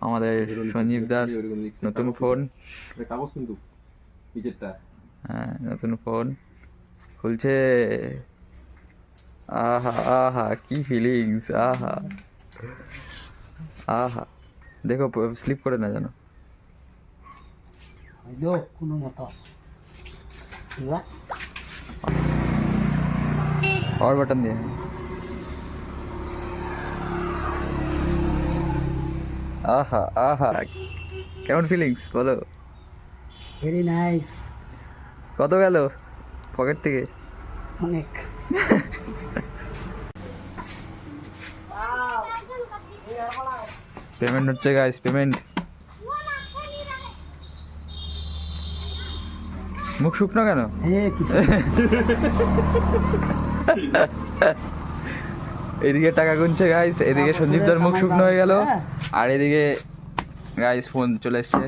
আমাদের সঞ্জীবদার নতুন ফোন। কাগজ কিন্তু নিচেরটা। হ্যাঁ, নতুন ফোন খুলছে। আহা আহা, কি ফিলিংস! আহা আহা, দেখো স্লিপ করে না জানো। কোনো মতো পাওয়ার বাটন দিয়ে। আহা আহা, কেমন ফিলিংস বলো? Very nice. কত গেল পকেট থেকে? অনেক। পেমেন্ট হচ্ছে গাইস, পেমেন্ট। মুখ শুকনো কেন? এদিকে টাকা গুনছে গাইস, এদিকে সঞ্জীবদার মুখ শুকনো হয়ে গেল, আর এদিকে গাইস ফোন চলে এসছে।